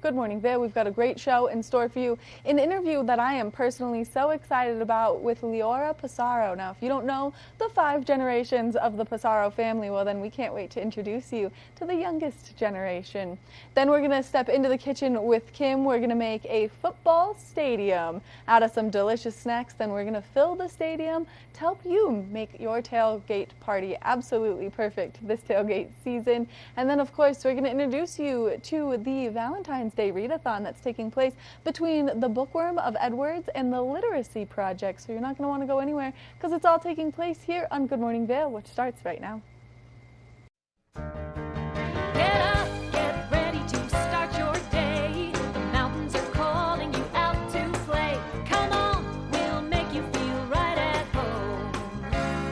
Good morning, Vail. We've got a great show in store for you. An interview that I am personally so excited about with Leora Pissarro. Now, if you don't know the 5 generations of the Pissarro family, well, then we can't wait to introduce you to the youngest generation. Then we're going to step into the kitchen with Kim. We're going to make a football stadium out of some delicious snacks. Then we're going to fill the stadium to help you make your tailgate party absolutely perfect this tailgate season. And then, of course, we're going to introduce you to the Valentine's Day readathon that's taking place between the Bookworm of Edwards and the Literacy Project. So you're not going to want to go anywhere because it's all taking place here on Good Morning Vail, which starts right now. Get up, get ready to start your day. The mountains are calling you out to play. Come on, we'll make you feel right at home.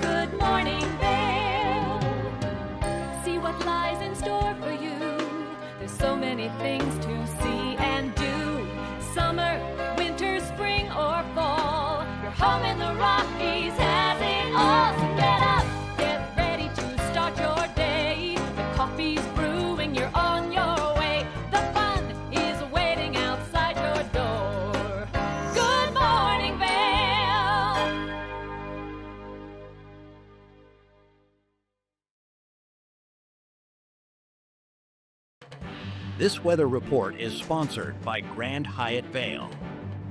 Good morning, Vail. See what lies in store for you. There's so many things to see and do. Summer, winter, spring, or fall. Your home in the Rockies has it all. So get up, get ready to start your day. The coffee's brewing, you're on your way. The fun is waiting outside your door. Good morning, Vail. This weather report is sponsored by Grand Hyatt Vail.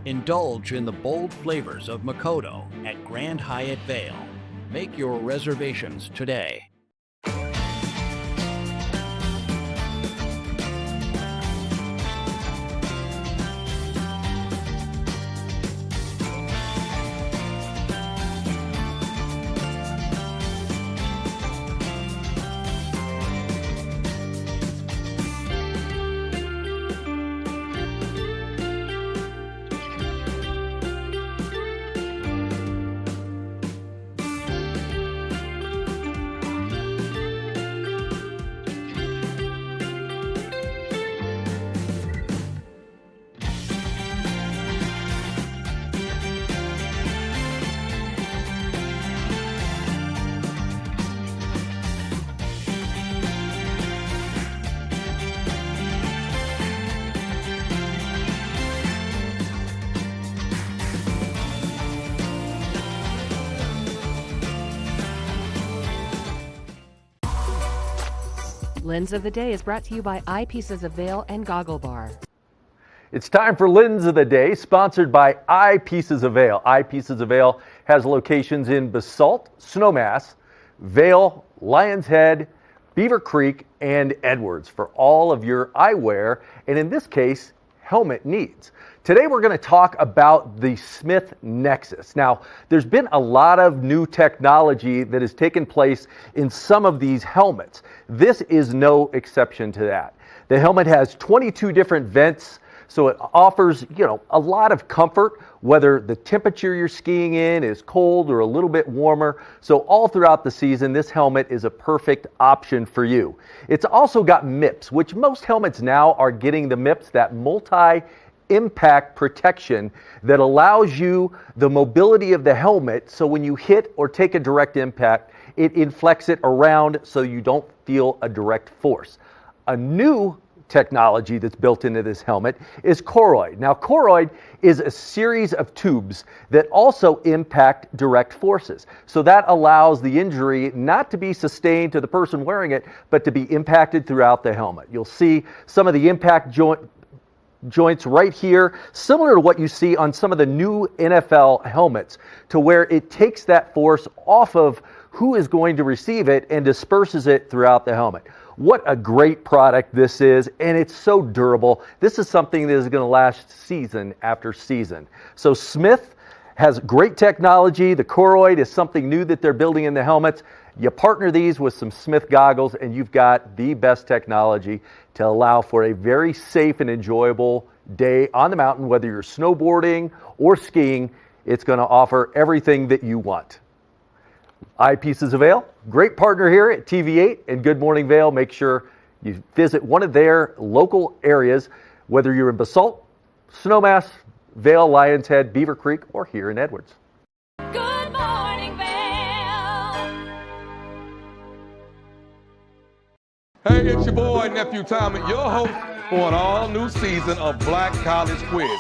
Indulge in the bold flavors of Makoto at Grand Hyatt Vail. Make your reservations today. Lens of the Day is brought to you by Eyepieces of Vail and Goggle Bar. It's time for Lens of the Day, sponsored by Eyepieces of Vail. Eyepieces of Vail has locations in Basalt, Snowmass, Vail, Lions Head, Beaver Creek, and Edwards for all of your eyewear, and in this case, helmet needs. Today we're going to talk about the Smith Nexus. Now, there's been a lot of new technology that has taken place in some of these helmets. This is no exception to that. The helmet has 22 different vents, so it offers, a lot of comfort, whether the temperature you're skiing in is cold or a little bit warmer. So all throughout the season, this helmet is a perfect option for you. It's also got MIPS, which most helmets now are getting the MIPS, that multi-impact protection that allows you the mobility of the helmet, so when you hit or take a direct impact, it inflects it around so you don't feel a direct force. A new technology that's built into this helmet is Choroid. Now, Choroid is a series of tubes that also impact direct forces. So that allows the injury not to be sustained to the person wearing it, but to be impacted throughout the helmet. You'll see some of the impact joints right here, similar to what you see on some of the new NFL helmets, to where it takes that force off of who is going to receive it and disperses it throughout the helmet. What a great product this is, and it's so durable. This is something that is going to last season after season. So Smith has great technology. The Choroid is something new that they're building in the helmets. You partner these with some Smith goggles, and you've got the best technology to allow for a very safe and enjoyable day on the mountain, whether you're snowboarding or skiing. It's going to offer everything that you want. Eyepieces of Vail, great partner here at TV8 and Good Morning Vail. Make sure you visit one of their local areas, whether you're in Basalt, Snowmass, Vail, Lions Head, Beaver Creek, or here in Edwards. Good morning, Vail. Hey, it's your boy, Nephew Tommy, your host for an all-new season of Black College Quiz,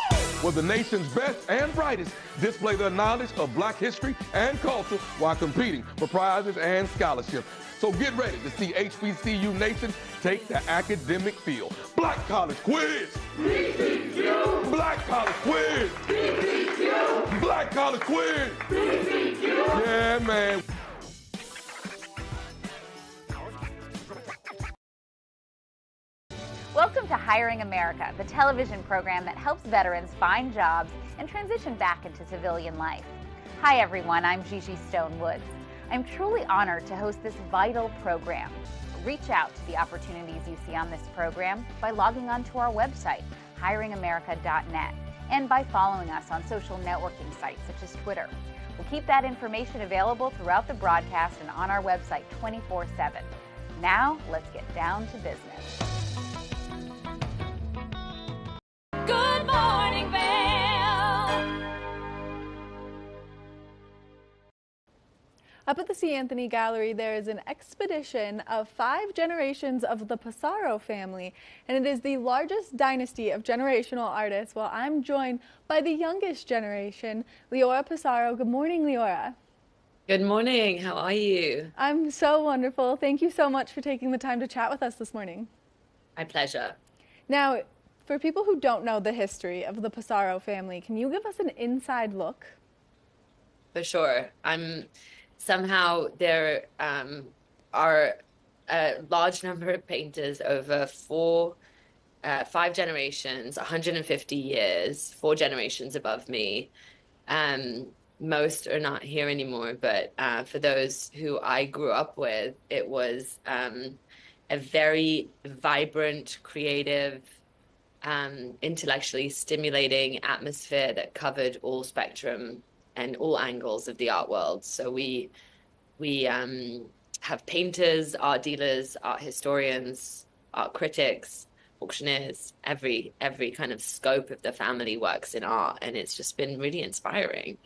where the nation's best and brightest display their knowledge of Black history and culture while competing for prizes and scholarships. So get ready to see HBCU Nation take the academic field. Black College Quiz! BCQ! Black College Quiz! BCQ! Black College Quiz! BCQ! Yeah, man. Welcome to Hiring America, the television program that helps veterans find jobs and transition back into civilian life. Hi everyone, I'm Gigi Stone Woods. I'm truly honored to host this vital program. Reach out to the opportunities you see on this program by logging on to our website, hiringamerica.net, and by following us on social networking sites such as Twitter. We'll keep that information available throughout the broadcast and on our website 24/7. Now, let's get down to business. Good morning, Vail. Up at the C. Anthony Gallery, there is an expedition of 5 generations of the Pissarro family, and it is the largest dynasty of generational artists. Well, I'm joined by the youngest generation, Leora Pissarro. Good morning, Leora. Good morning. How are you? I'm so wonderful. Thank you so much for taking the time to chat with us this morning. My pleasure. Now, for people who don't know the history of the Pissarro family, can you give us an inside look? For sure. Somehow there are a large number of painters over 5 generations, 150 years, 4 generations above me. Most are not here anymore, but for those who I grew up with, it was a very vibrant, creative, intellectually stimulating atmosphere that covered all spectrum and all angles of the art world. So we have painters, art dealers, art historians, art critics, auctioneers. Every kind of scope of the family works in art, and it's just been really inspiring.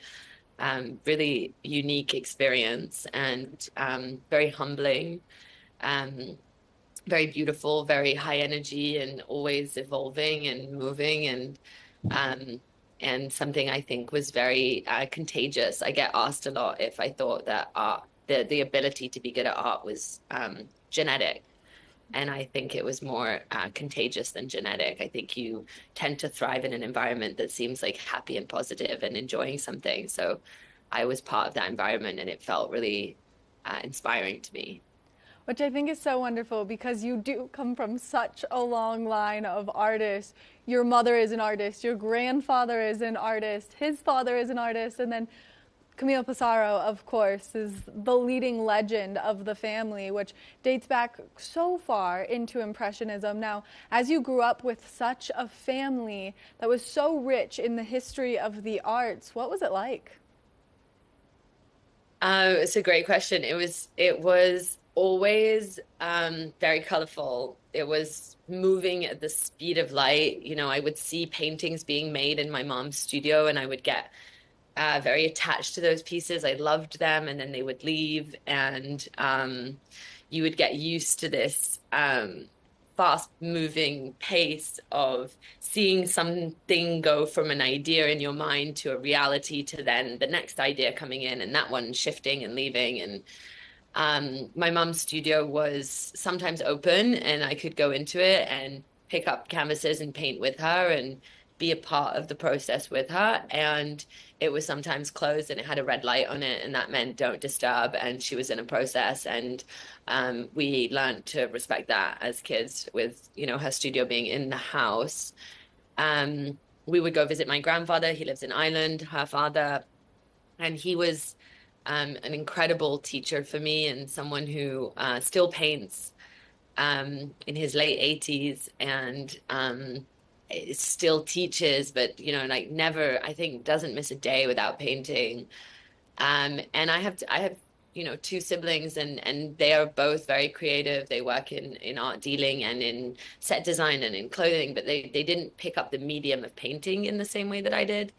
Really unique experience, and very humbling, very beautiful, very high energy, and always evolving and moving, and something I think was very contagious. I get asked a lot if I thought that art, the ability to be good at art was genetic. And I think it was more contagious than genetic. I think you tend to thrive in an environment that seems like happy and positive and enjoying something. So I was part of that environment, and it felt really inspiring to me. Which I think is so wonderful, because you do come from such a long line of artists. Your mother is an artist, your grandfather is an artist, his father is an artist, and then Camille Pissarro, of course, is the leading legend of the family, which dates back so far into Impressionism. Now, as you grew up with such a family that was so rich in the history of the arts, what was it like? It's a great question. It was always very colorful. It was moving at the speed of light. You know, I would see paintings being made in my mom's studio, and I would get very attached to those pieces. I loved them, and then they would leave, and you would get used to this fast-moving pace of seeing something go from an idea in your mind to a reality to then the next idea coming in, and that one shifting and leaving. And my mom's studio was sometimes open, and I could go into it and pick up canvases and paint with her and be a part of the process with her. And it was sometimes closed, and it had a red light on it, and that meant don't disturb, and she was in a process. And we learned to respect that as kids, with, you know, her studio being in the house. We would go visit my grandfather. He lives in Ireland, her father, and he was an incredible teacher for me, and someone who still paints in his late 80s, and still teaches, but, you know, like never, I think, doesn't miss a day without painting. And I have, you know, 2 siblings, and they are both very creative. They work in art dealing and in set design and in clothing, but they didn't pick up the medium of painting in the same way that I did.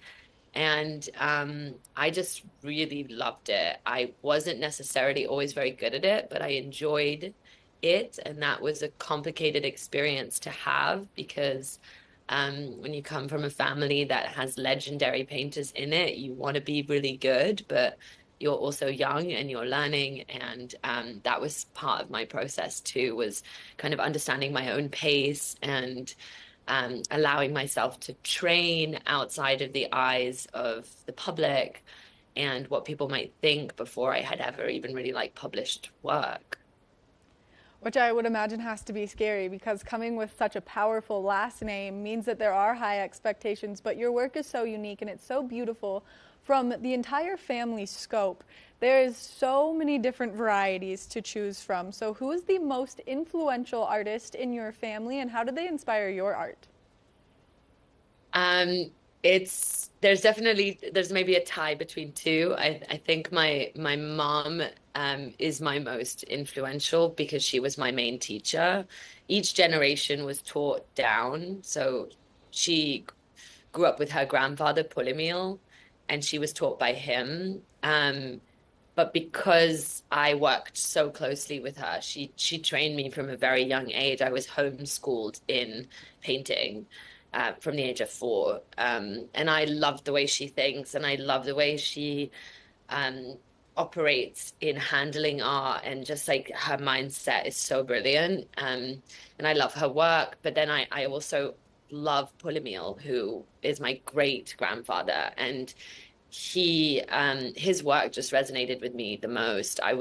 And I just really loved it. I wasn't necessarily always very good at it, but I enjoyed it. And that was a complicated experience to have because when you come from a family that has legendary painters in it, you want to be really good, but you're also young and you're learning. And that was part of my process too, was kind of understanding my own pace and allowing myself to train outside of the eyes of the public and what people might think before I had ever even really like published work. Which I would imagine has to be scary because coming with such a powerful last name means that there are high expectations, but your work is so unique and it's so beautiful from the entire family scope. There is so many different varieties to choose from. So who is the most influential artist in your family and how did they inspire your art? There's maybe a tie between two. I think my mom is my most influential because she was my main teacher. Each generation was taught down. So she grew up with her grandfather, Pulimil, and she was taught by him. But because I worked so closely with her, she trained me from a very young age. I was homeschooled in painting. From the age of 4. And I love the way she thinks, and I love the way she operates in handling art, and just like her mindset is so brilliant. And I love her work. But then I also love Pulimil, who is my great grandfather, and his work just resonated with me the most. I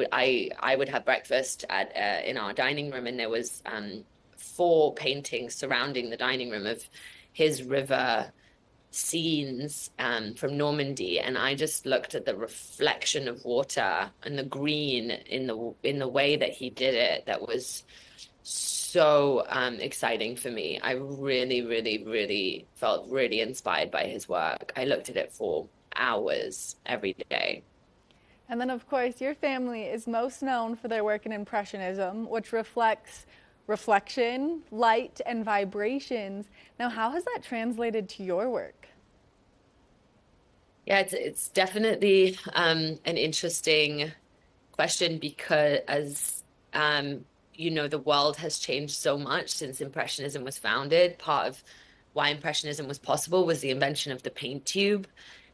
would have breakfast in our dining room, and there was 4 paintings surrounding the dining room of his river scenes from Normandy, and I just looked at the reflection of water and the green in the way that he did it. That was so exciting for me. I really, really, really felt really inspired by his work. I looked at it for hours every day. And then, of course, your family is most known for their work in Impressionism, which reflects reflection, light, and vibrations. Now, how has that translated to your work? Yeah, it's definitely an interesting question because the world has changed so much since Impressionism was founded. Part of why Impressionism was possible was the invention of the paint tube,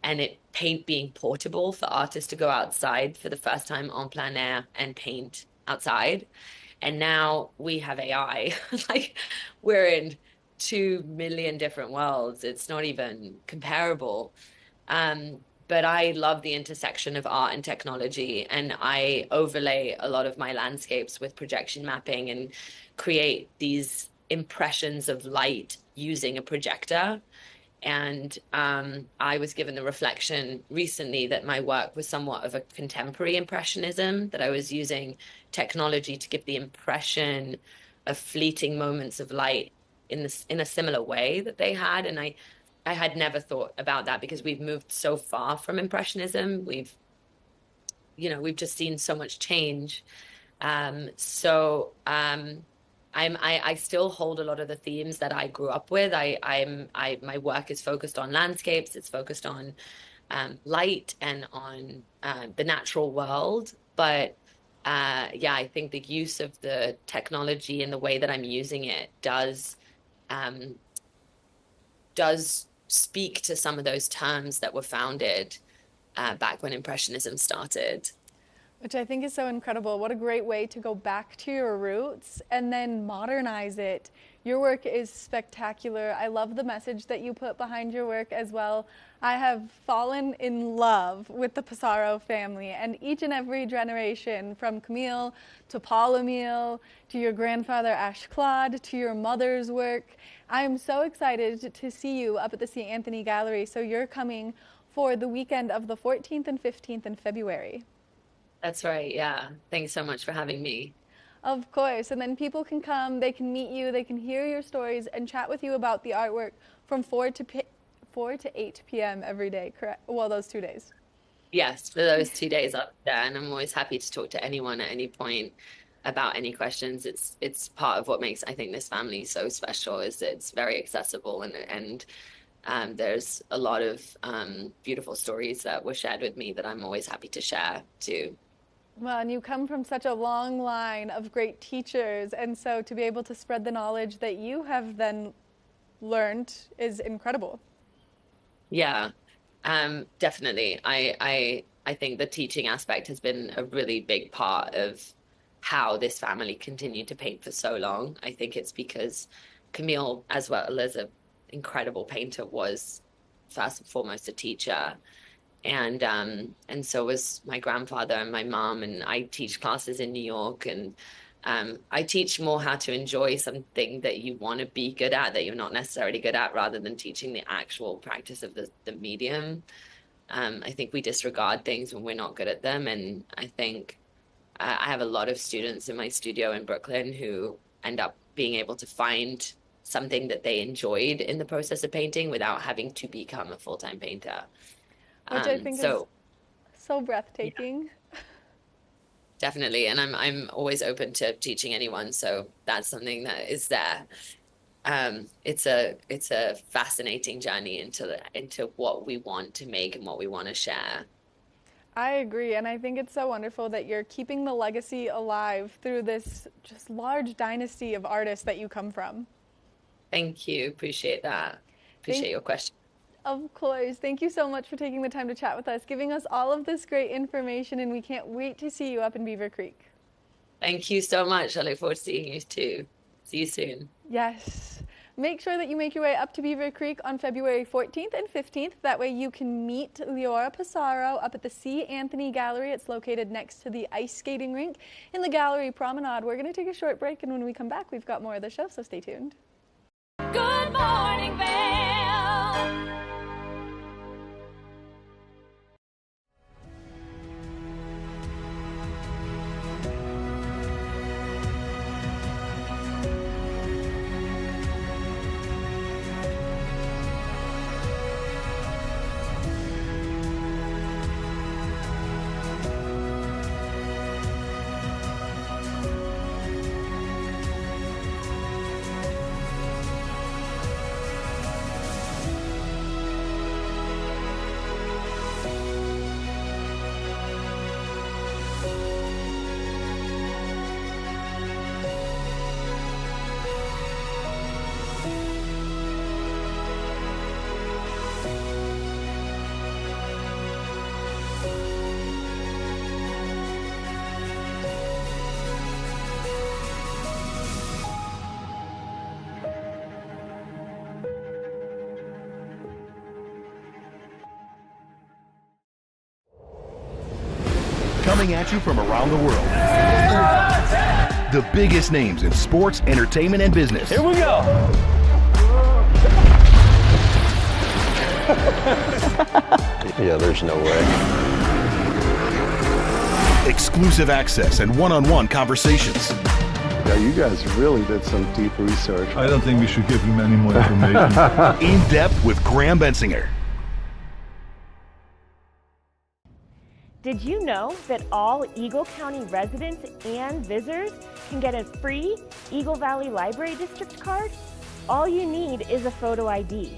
and paint being portable for artists to go outside for the first time en plein air and paint outside. And now we have AI. Like, we're in 2 million different worlds. It's not even comparable. But I love the intersection of art and technology, and I overlay a lot of my landscapes with projection mapping and create these impressions of light using a projector. And I was given the reflection recently that my work was somewhat of a contemporary impressionism, that I was using technology to give the impression of fleeting moments of light in a similar way that they had. And I had never thought about that because we've moved so far from impressionism. We've just seen so much change. I still hold a lot of the themes that I grew up with. My work is focused on landscapes. It's focused on light and on the natural world. But I think the use of the technology and the way that I'm using it does speak to some of those terms that were founded back when Impressionism started. Which I think is so incredible. What a great way to go back to your roots and then modernize it. Your work is spectacular. I love the message that you put behind your work as well. I have fallen in love with the Pissarro family and each and every generation, from Camille to Paul Emile to your grandfather Ash Claude to your mother's work. I'm so excited to see you up at the St. Anthony Gallery. So you're coming for the weekend of the 14th and 15th in February. That's right, yeah. Thanks so much for having me. Of course, and then people can come, they can meet you, they can hear your stories and chat with you about the artwork from 4 to 8 p.m. every day, correct? Well, those 2 days. Yes, for those 2 days up there, and I'm always happy to talk to anyone at any point about any questions. It's part of what makes, I think, this family so special, is that it's very accessible and there's a lot of beautiful stories that were shared with me that I'm always happy to share too. Well, and you come from such a long line of great teachers, and so to be able to spread the knowledge that you have then learned is incredible. Yeah, definitely. I think the teaching aspect has been a really big part of how this family continued to paint for so long. I think it's because Camille, as well as an incredible painter, was first and foremost a teacher. And so was my grandfather and my mom, and I teach classes in New York, and I teach more how to enjoy something that you want to be good at, that you're not necessarily good at, rather than teaching the actual practice of the medium. I think we disregard things when we're not good at them, and I think I have a lot of students in my studio in Brooklyn who end up being able to find something that they enjoyed in the process of painting without having to become a full-time painter. Which I think is so breathtaking. Yeah, definitely. And I'm always open to teaching anyone. So that's something that is there. It's a fascinating journey into what we want to make and what we want to share. I agree, and I think it's so wonderful that you're keeping the legacy alive through this just large dynasty of artists that you come from. Thank you. Appreciate that. Appreciate your question. Of course. Thank you so much for taking the time to chat with us, giving us all of this great information, and we can't wait to see you up in Beaver Creek. Thank you so much. I look forward to seeing you too. See you soon. Yes. Make sure that you make your way up to Beaver Creek on February 14th and 15th. That way you can meet Leora Pissarro up at the C. Anthony Gallery. It's located next to the ice skating rink in the Gallery Promenade. We're going to take a short break, and when we come back, we've got more of the show, so stay tuned. Good morning, Vail. Coming at you from around the world. The biggest names in sports, entertainment, and business. Here we go. Yeah, there's no way. Exclusive access and one-on-one conversations. Yeah, you guys really did some deep research. I don't think we should give him any more information. In depth with Graham Bensinger. Did you know that all Eagle County residents and visitors can get a free Eagle Valley Library District card? All you need is a photo ID.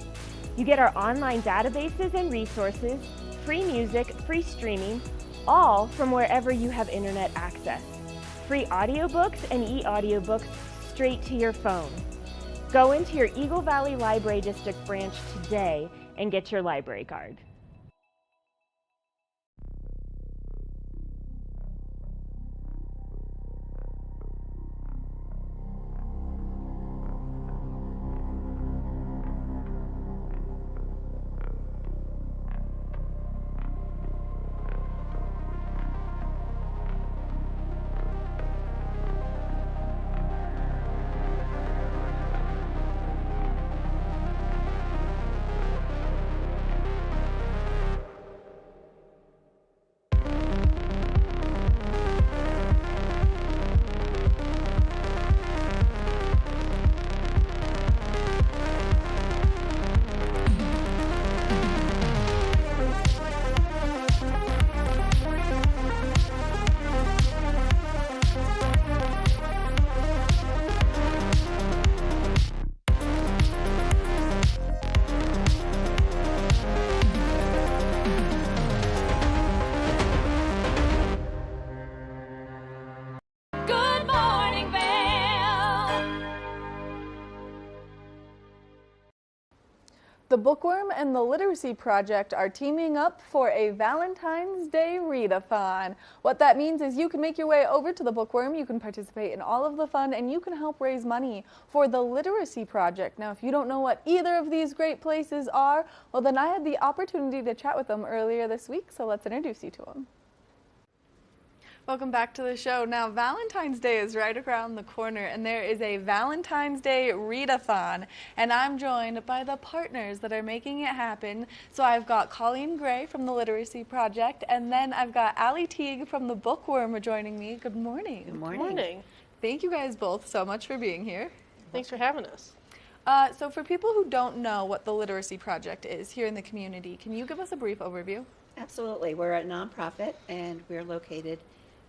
You get our online databases and resources, free music, free streaming, all from wherever you have internet access. Free audiobooks and e-audiobooks straight to your phone. Go into your Eagle Valley Library District branch today and get your library card. The Bookworm and the Literacy Project are teaming up for a Valentine's Day readathon. What that means is you can make your way over to the Bookworm, you can participate in all of the fun, and you can help raise money for the Literacy Project. Now, if you don't know what either of these great places are, well, then I had the opportunity to chat with them earlier this week, so let's introduce you to them. Welcome back to the show. Now, Valentine's Day is right around the corner, and there is a Valentine's Day readathon, and I'm joined by the partners that are making it happen. So I've got Colleen Gray from the Literacy Project, and then I've got Allie Teague from the Bookworm joining me. Good morning. Good morning. Good morning. Thank you guys both so much for being here. Thanks for having us. So for people who don't know what the Literacy Project is here in the community, can you give us a brief overview? Absolutely. We're a nonprofit, and we're located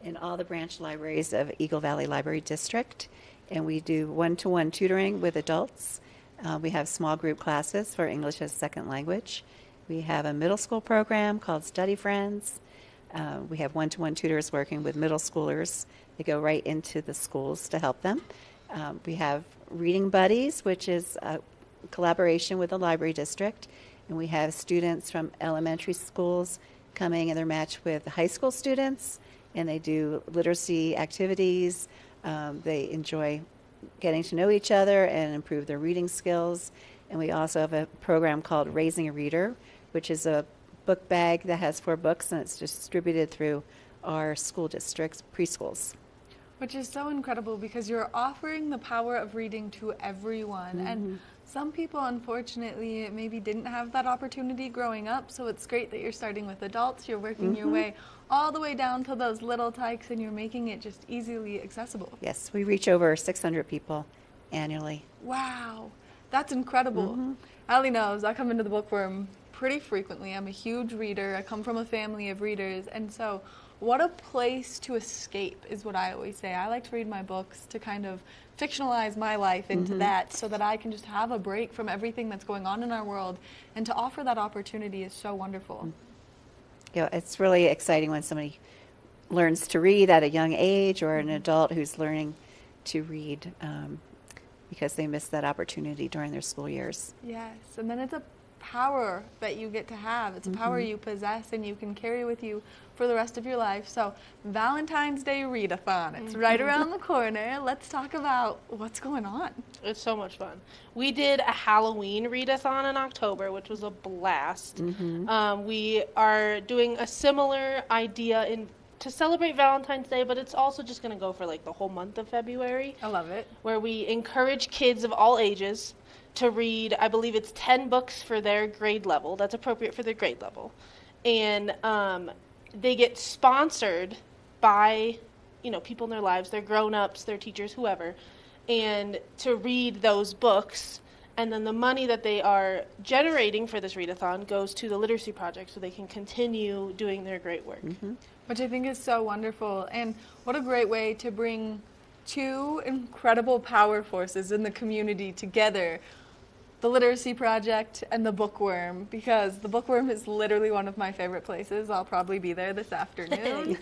in all the branch libraries of Eagle Valley Library District, and we do one-to-one tutoring with adults. We have small group classes for English as a second language. We have a middle school program called Study Friends. We have one-to-one tutors working with middle schoolers. They go right into the schools to help them. We have Reading Buddies, which is a collaboration with the library district, and we have students from elementary schools coming and they're matched with high school students, and they do literacy activities. They enjoy getting to know each other and improve their reading skills. And we also have a program called Raising a Reader, which is a book bag that has 4 books, and it's distributed through our school districts, preschools. Which is so incredible because you're offering the power of reading to everyone. Mm-hmm. And some people, unfortunately, maybe didn't have that opportunity growing up. So it's great that you're starting with adults. You're working your way all the way down to those little tykes, and you're making it just easily accessible. Yes, we reach over 600 people annually. Wow, that's incredible. Allie knows I come into the Bookworm pretty frequently. I'm a huge reader. I come from a family of readers. And so what a place to escape is what I always say. I like to read my books to kind of fictionalize my life into that so that I can just have a break from everything that's going on in our world. And to offer that opportunity is so wonderful. You know, it's really exciting when somebody learns to read at a young age, or an adult who's learning to read because they missed that opportunity during their school years. Yes, and then it's a power that you get to have. It's a power you possess and you can carry with you for the rest of your life. So Valentine's Day readathon, it's right around the corner. Let's talk about what's going on. It's so much fun. We did a Halloween readathon in October, which was a blast. We are doing a similar idea to celebrate Valentine's Day, but it's also just going to go for like the whole month of February. I love it. Where we encourage kids of all ages to read, I believe it's 10 books for their grade level. That's appropriate for their grade level. And they get sponsored by, people in their lives, their grown-ups, their teachers, whoever, and to read those books. And then the money that they are generating for this readathon goes to the Literacy Project so they can continue doing their great work. Which I think is so wonderful. And what a great way to bring 2 incredible power forces in the community together. The Literacy Project and the Bookworm, because the Bookworm is literally one of my favorite places. I'll probably be there this afternoon.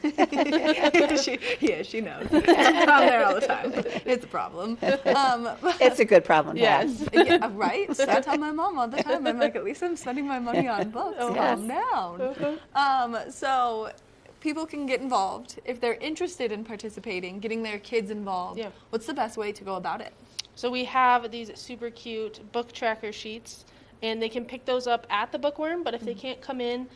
she knows. I'm there all the time. It's a problem. It's a good problem. Yes. Yeah, right? I tell my mom all the time, I'm like, at least I'm spending my money on books. Calm down. So people can get involved. If they're interested in participating, getting their kids involved, what's the best way to go about it? So we have these super cute book tracker sheets, and they can pick those up at the Bookworm, but if they can't come in,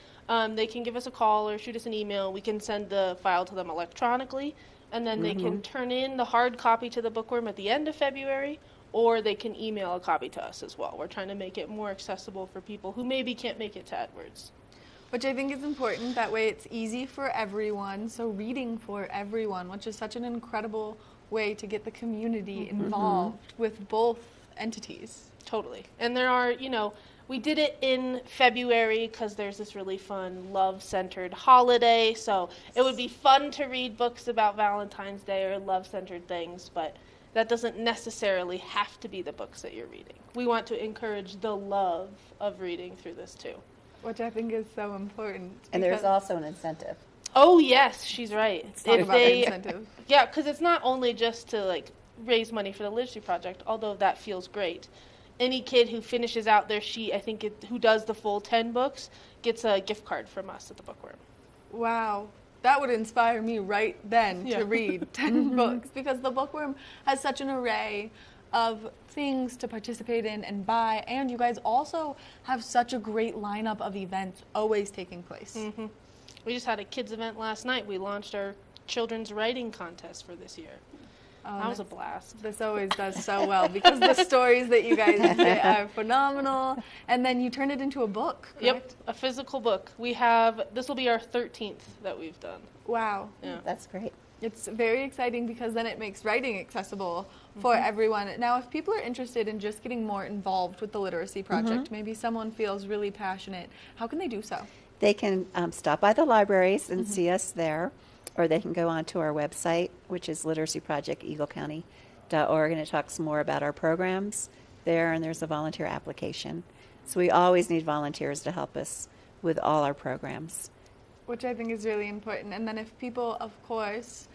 they can give us a call or shoot us an email. We can send the file to them electronically, and then they can turn in the hard copy to the Bookworm at the end of February, or they can email a copy to us as well. We're trying to make it more accessible for people who maybe can't make it to Edwards. Which I think is important. That way it's easy for everyone, so reading for everyone, which is such an incredible way to get the community involved with both entities. Totally. And there are, we did it in February because there's this really fun love-centered holiday, so it would be fun to read books about Valentine's Day or love-centered things, but that doesn't necessarily have to be the books that you're reading. We want to encourage the love of reading through this too. Which I think is so important. And there's also an incentive. Oh, yes, she's right. Let's talk about the incentive. Yeah, because it's not only just to raise money for the Literacy Project, although that feels great. any kid who finishes out their sheet, I think who does the full 10 books, gets a gift card from us at the Bookworm. Wow. That would inspire me right then Yeah. to read 10 books, because the Bookworm has such an array of things to participate in and buy, and you guys also have such a great lineup of events always taking place. Mm-hmm. We just had a kids event last night. We launched our children's writing contest for this year. That was a blast. This always does so well because the stories that you guys get are phenomenal, and then you turn it into a book, correct? Yep, a physical book. This will be our 13th that we've done. Wow. Yeah. That's great. It's very exciting because then it makes writing accessible for everyone. Now, if people are interested in just getting more involved with the Literacy Project, maybe someone feels really passionate, how can they do so? They can stop by the libraries and see us there, or they can go onto our website, which is literacyprojecteaglecounty.org, and it talks more about our programs there, and there's a volunteer application. So we always need volunteers to help us with all our programs. Which I think is really important. And then if people, of course,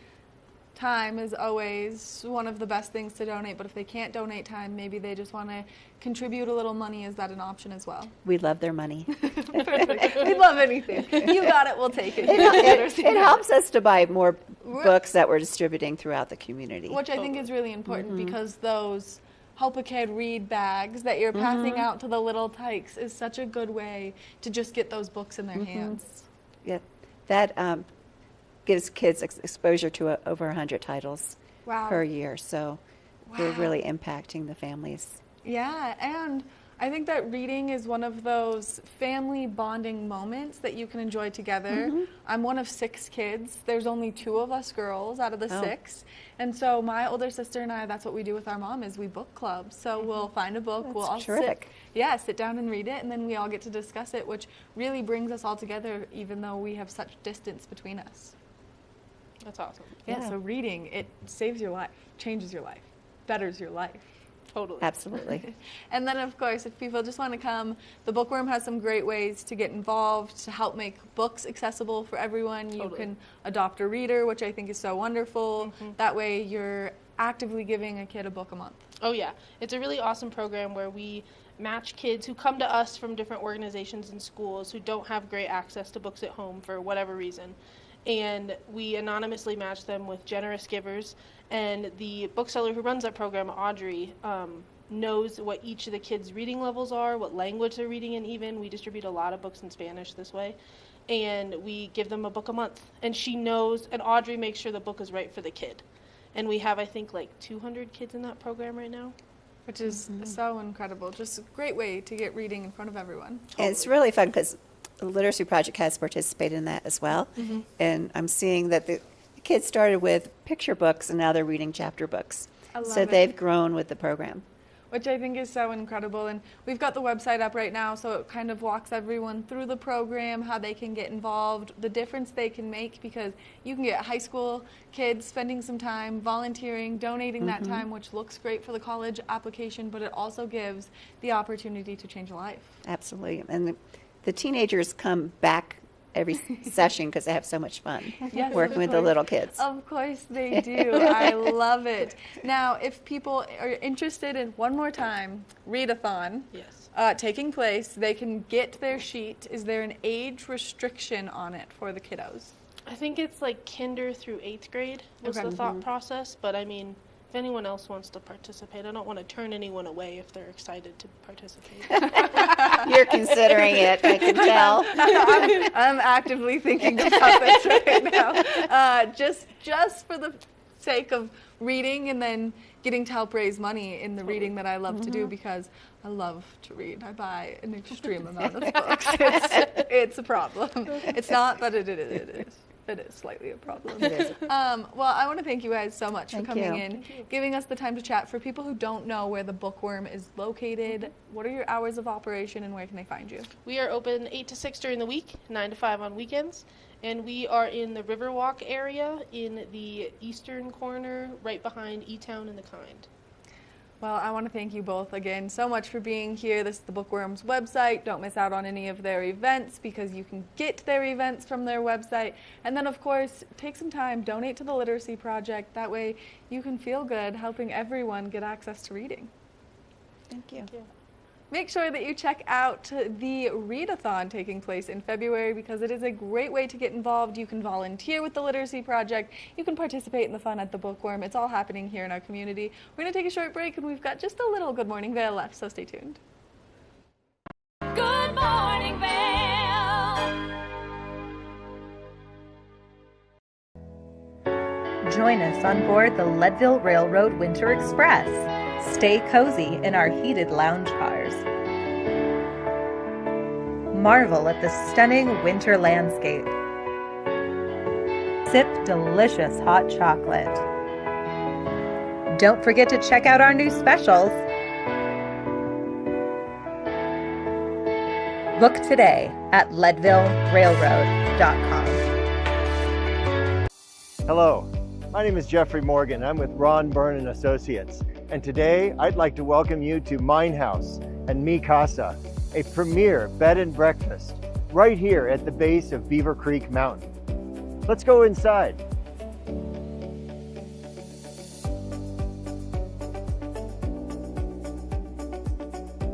time is always one of the best things to donate, but if they can't donate time, maybe they just want to contribute a little money. Is that an option as well? We love their money. We love anything. You got it, we'll take it. It helps us to buy more books that we're distributing throughout the community. Which I think is really important because those Help a Kid Read bags that you're passing out to the little tykes is such a good way to just get those books in their hands. Yeah, that gives kids exposure to over 100 titles per year, so we're really impacting the families. Yeah, and I think that reading is one of those family bonding moments that you can enjoy together. I'm one of 6 kids. There's only 2 of us girls out of the 6. And so my older sister and I, that's what we do with our mom, is we book club. So we'll find a book, we'll all sit down and read it, and then we all get to discuss it, which really brings us all together even though we have such distance between us. That's awesome. Yeah, so reading, it saves your life, changes your life, betters your life. Totally. Absolutely. And then, of course, if people just want to come, the Bookworm has some great ways to get involved, to help make books accessible for everyone. You can adopt a reader, which I think is so wonderful. That way you're actively giving a kid a book a month. Oh, yeah. It's a really awesome program where we match kids who come to us from different organizations and schools who don't have great access to books at home for whatever reason. And we anonymously match them with generous givers. And the bookseller who runs that program, Audrey, knows what each of the kids' reading levels are, what language they're reading in even. We distribute a lot of books in Spanish this way. And we give them a book a month. And she knows, and Audrey makes sure the book is right for the kid. And we have, I think, like 200 kids in that program right now. Which is so incredible. Just a great way to get reading in front of everyone. And it's really fun because the Literacy Project has participated in that as well. And I'm seeing that the kids started with picture books and now they're reading chapter books. So they've grown with the program. Which I think is so incredible. And we've got the website up right now, so it kind of walks everyone through the program, how they can get involved, the difference they can make, because you can get high school kids spending some time volunteering, donating that time, which looks great for the college application, but it also gives the opportunity to change a life. Absolutely. And the teenagers come back every session because they have so much fun working with the little kids. Of course they do. I love it. Now, if people are interested in, one more time, readathon taking place, they can get their sheet. Is there an age restriction on it for the kiddos? I think it's like kinder through 8th grade was the thought process, but I mean, if anyone else wants to participate, I don't want to turn anyone away if they're excited to participate. You're considering it, I can tell. I'm actively thinking about this right now. Just for the sake of reading and then getting to help raise money in the reading that I love to do, because I love to read. I buy an extreme amount of books. It's a problem. It's not, but it is. It is slightly a problem. It is. Well, I want to thank you guys so much for coming in, giving us the time to chat. For people who don't know where the Bookworm is located, what are your hours of operation and where can they find you? We are open 8 to 6 during the week, 9 to 5 on weekends, and we are in the Riverwalk area in the eastern corner, right behind E-Town and the Kind. Well, I want to thank you both again so much for being here. This is the Bookworm's website. Don't miss out on any of their events because you can get their events from their website. And then, of course, take some time, donate to the Literacy Project. That way you can feel good helping everyone get access to reading. Thank you. Thank you. Make sure that you check out the readathon taking place in February because it is a great way to get involved. You can volunteer with the Literacy Project. You can participate in the fun at the Bookworm. It's all happening here in our community. We're going to take a short break and we've got just a little Good Morning Vail left, so stay tuned. Good morning, Vail. Join us on board the Leadville Railroad Winter Express. Stay cozy in our heated lounge cars. Marvel at the stunning winter landscape. Sip delicious hot chocolate. Don't forget to check out our new specials. Book today at leadvillerailroad.com. Hello, my name is Jeffrey Morgan. I'm with Ron Byrne and Associates. And today I'd like to welcome you to Mine House and Mi Casa, a premier bed and breakfast right here at the base of Beaver Creek Mountain. Let's go inside.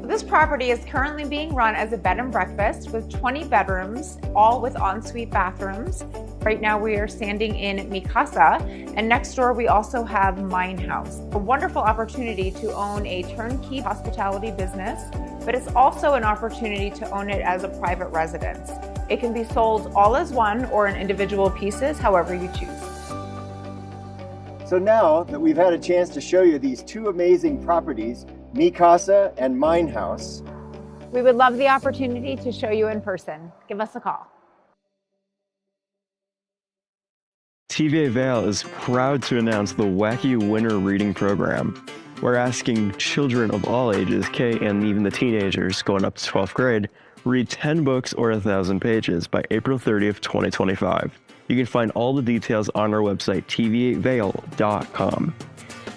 This property is currently being run as a bed and breakfast with 20 bedrooms, all with ensuite bathrooms. Right now we are standing in Mi Casa, and next door we also have Mine House. A wonderful opportunity to own a turnkey hospitality business, but it's also an opportunity to own it as a private residence. It can be sold all as one or in individual pieces, however you choose. So now that we've had a chance to show you these two amazing properties, Mi Casa and Mine House, We would love the opportunity to show you in person. Give us a call. TVA Vail is proud to announce the Wacky Winter Reading Program. We're asking children of all ages, K and even the teenagers going up to 12th grade, read 10 books or 1,000 pages by April 30th, 2025. You can find all the details on our website, tva-vail.com.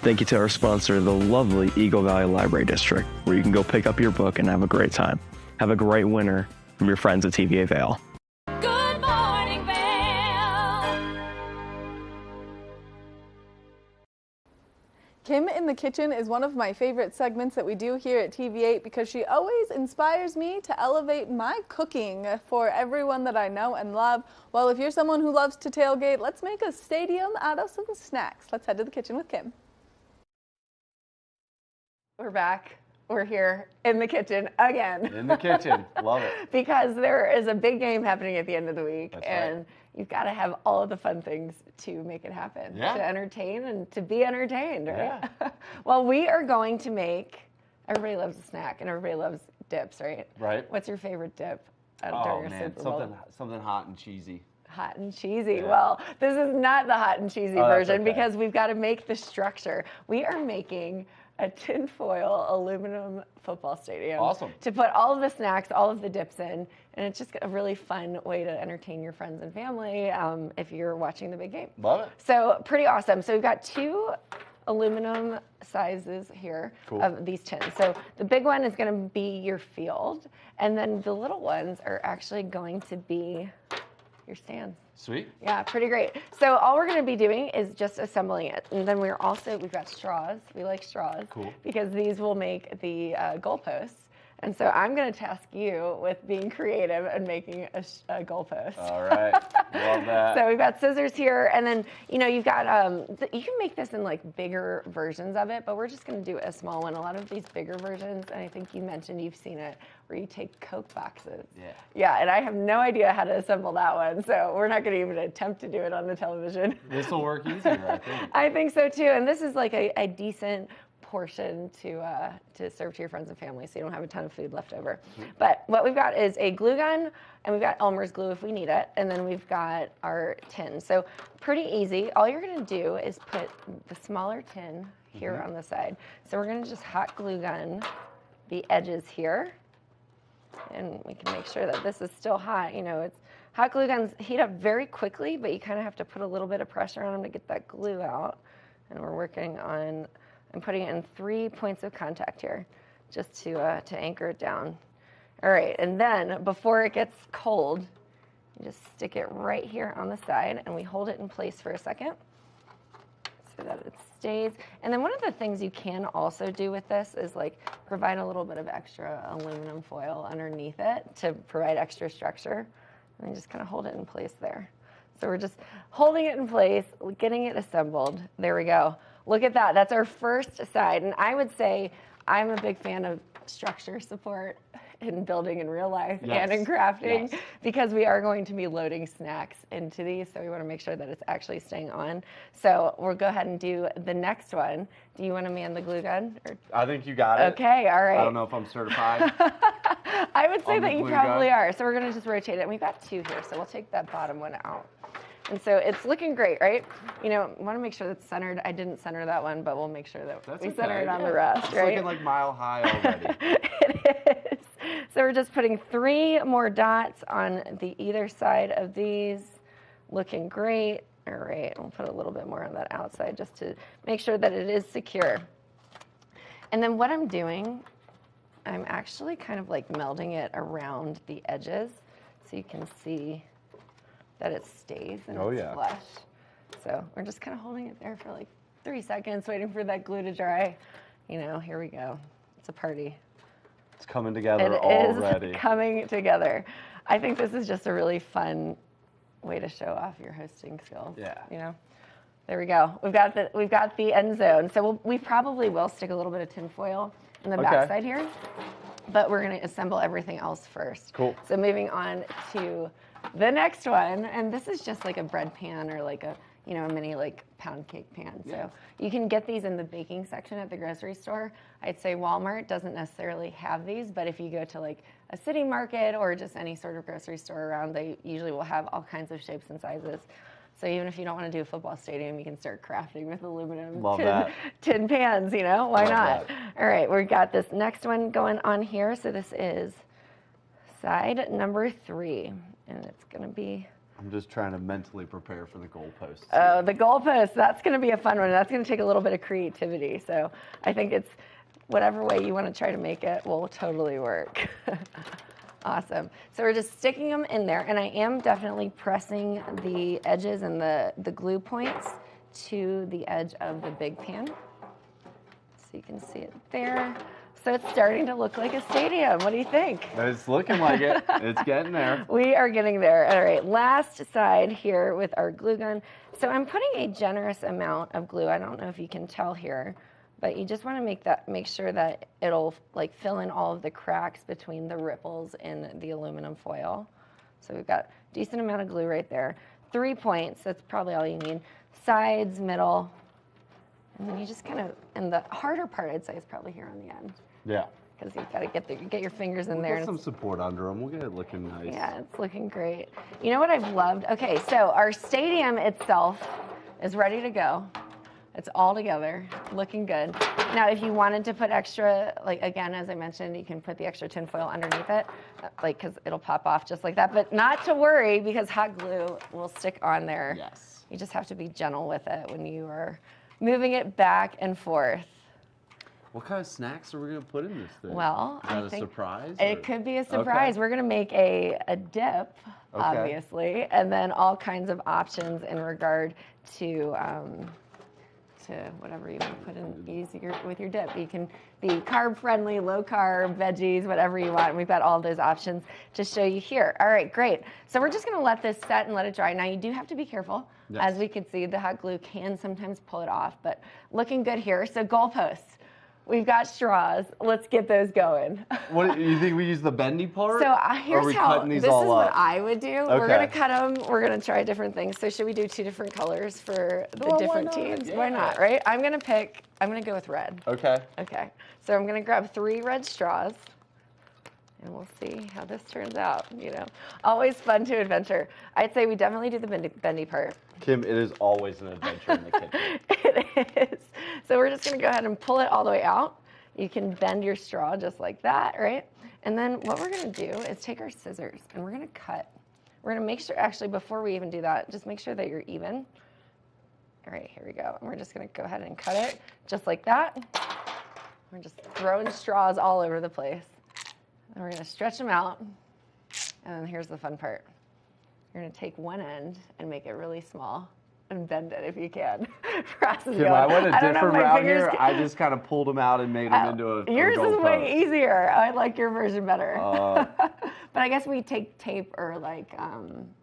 Thank you to our sponsor, the lovely Eagle Valley Library District, where you can go pick up your book and have a great time. Have a great winter from your friends at TVA Vail. Good morning, Vail. Kim in the Kitchen is one of my favorite segments that we do here at TV8 because she always inspires me to elevate my cooking for everyone that I know and love. Well, if you're someone who loves to tailgate, let's make a stadium out of some snacks. Let's head to the kitchen with Kim. We're back. We're here in the kitchen again. In the kitchen. Love it. Because there is a big game happening at the end of the week. That's and right. You've got to have all of the fun things to make it happen. Yeah. To entertain and to be entertained, right? Yeah. Well, we are going to make, everybody loves a snack and everybody loves dips, right? Right. What's your favorite dip? Oh man, something hot and cheesy. Hot and cheesy. Yeah. Well, this is not the hot and cheesy Oh, that's version okay. because we've got to make the structure. We are making a tinfoil aluminum football stadium. Awesome. To put all of the snacks, all of the dips in, and it's just a really fun way to entertain your friends and family if you're watching the big game. Love it. So pretty awesome. So we've got two aluminum sizes here Cool. of these tins. So the big one is going to be your field, and then the little ones are actually going to be your stands. Sweet. Yeah, pretty great. So all we're going to be doing is just assembling it. And then we've got straws. We like straws. Cool. Because these will make the goalposts. And so I'm going to task you with being creative and making a goalpost. All right. Love that. So we've got scissors here, and then you've got you can make this in like bigger versions of it, but we're just going to do a small one. A lot of these bigger versions, and I think you mentioned you've seen it, where you take Coke boxes. Yeah. Yeah, and I have no idea how to assemble that one, so we're not going to even attempt to do it on the television. This will work easier, I think. I think so too, and this is like a decent portion to serve to your friends and family, so you don't have a ton of food left over. But what we've got is a glue gun, and we've got Elmer's glue if we need it, and then we've got our tin. So pretty easy. All you're going to do is put the smaller tin here on the side. So we're going to just hot glue gun the edges here, and we can make sure that this is still hot. It's hot glue guns heat up very quickly, but you kind of have to put a little bit of pressure on them to get that glue out. And we're working on, I'm putting it in 3 points of contact here, just to anchor it down. All right, and then before it gets cold, you just stick it right here on the side, and we hold it in place for a second. So that it stays. And then one of the things you can also do with this is like provide a little bit of extra aluminum foil underneath it to provide extra structure. And just kind of hold it in place there. So we're just holding it in place, getting it assembled. There we go. Look at that. That's our first side. And I would say I'm a big fan of structure support in building in real life and in crafting because we are going to be loading snacks into these. So we want to make sure that it's actually staying on. So we'll go ahead and do the next one. Do you want to man the glue gun? Or? I think you got it. Okay, all right. I don't know if I'm certified. I would say that you probably gun. are. So we're going to just rotate it. And we've got 2 here, so we'll take that bottom one out. And so it's looking great, right? You know, want to make sure that's centered. I didn't center that one, but we'll make sure that we center it on the rest, It's right? looking like mile high already. It is. So we're just putting 3 more dots on the either side of these. Looking great. All right, we'll put a little bit more on that outside just to make sure that it is secure. And then what I'm doing, I'm actually kind of like melding it around the edges so you can see that it stays and it's flush. So we're just kind of holding it there for like 3 seconds, waiting for that glue to dry. You know, here we go. It's a party. It's coming together It already. is coming together. I think this is just a really fun way to show off your hosting skills. Yeah. You know, there we go. We've got the end zone. So we probably will stick a little bit of tin foil in the backside here, but we're going to assemble everything else first. Cool. So moving on to the next one, and this is just like a bread pan or like a mini like pound cake pan. So you can get these in the baking section at the grocery store. I'd say Walmart doesn't necessarily have these, but if you go to like a city market or just any sort of grocery store around, they usually will have all kinds of shapes and sizes. So even if you don't want to do a football stadium, you can start crafting with aluminum tin pans, you know, why not? All right, we've got this next one going on here. So this is side number 3, and it's going to be... I'm just trying to mentally prepare for the goalposts. Oh, the goalpost. That's going to be a fun one. That's going to take a little bit of creativity. So I think it's whatever way you want to try to make it will totally work. Awesome. So we're just sticking them in there, and I am definitely pressing the edges and the glue points to the edge of the big pan. So you can see it there. So it's starting to look like a stadium. What do you think? It's looking like it. It's getting there. We are getting there. All right, last side here with our glue gun. So I'm putting a generous amount of glue. I don't know if you can tell here, but you just want to make sure that it'll like fill in all of the cracks between the ripples in the aluminum foil. So we've got a decent amount of glue right there. 3 points, that's probably all you need. Sides, middle, and then you just kind of, and the harder part I'd say is probably here on the end. Yeah. Because you've got to get your fingers in there. We'll get some support under them. We'll get it looking nice. Yeah, it's looking great. You know what I've loved? Okay, so our stadium itself is ready to go. It's all together, looking good. Now, if you wanted to put extra, like again, as I mentioned, you can put the extra tin foil underneath it, like because it'll pop off just like that. But not to worry, because hot glue will stick on there. Yes. You just have to be gentle with it when you are moving it back and forth. What kind of snacks are we going to put in this thing? Well, Is that I think a surprise? it could be a surprise. Okay. We're going to make a dip, obviously, and then all kinds of options in regard to whatever you want to put in with your dip. You can be carb-friendly, low-carb, veggies, whatever you want. And we've got all those options to show you here. All right, great. So we're just going to let this set and let it dry. Now, you do have to be careful. Yes. As we can see, the hot glue can sometimes pull it off, but looking good here. So goalposts. We've got straws. Let's get those going. What you think we use the bendy part? So or are we cutting these this all is up? what I would do. Okay. We're gonna cut them. We're gonna try different things. So should we do 2 different colors for the different teams? Yeah. Why not, right? I'm gonna go with red. Okay. Okay. So I'm gonna grab 3 red straws, and we'll see how this turns out. You know, always fun to adventure. I'd say we definitely do the bendy part. Kim, it is always an adventure in the kitchen. It is. So we're just gonna go ahead and pull it all the way out. You can bend your straw just like that, right? And then what we're gonna do is take our scissors and we're gonna cut. We're gonna make sure, actually before we even do that, just make sure that you're even. All right, here we go. And we're just gonna go ahead and cut it just like that. We're just throwing straws all over the place. And we're gonna stretch them out. And then here's the fun part. You're gonna take one end and make it really small. and bend it if you can. Ross is Kim, going, I went a don't know if different my route fingers here. can-" I just kind of pulled them out and made them into a Yours goal is way post. easier. I like your version better. But I guess we take tape or like,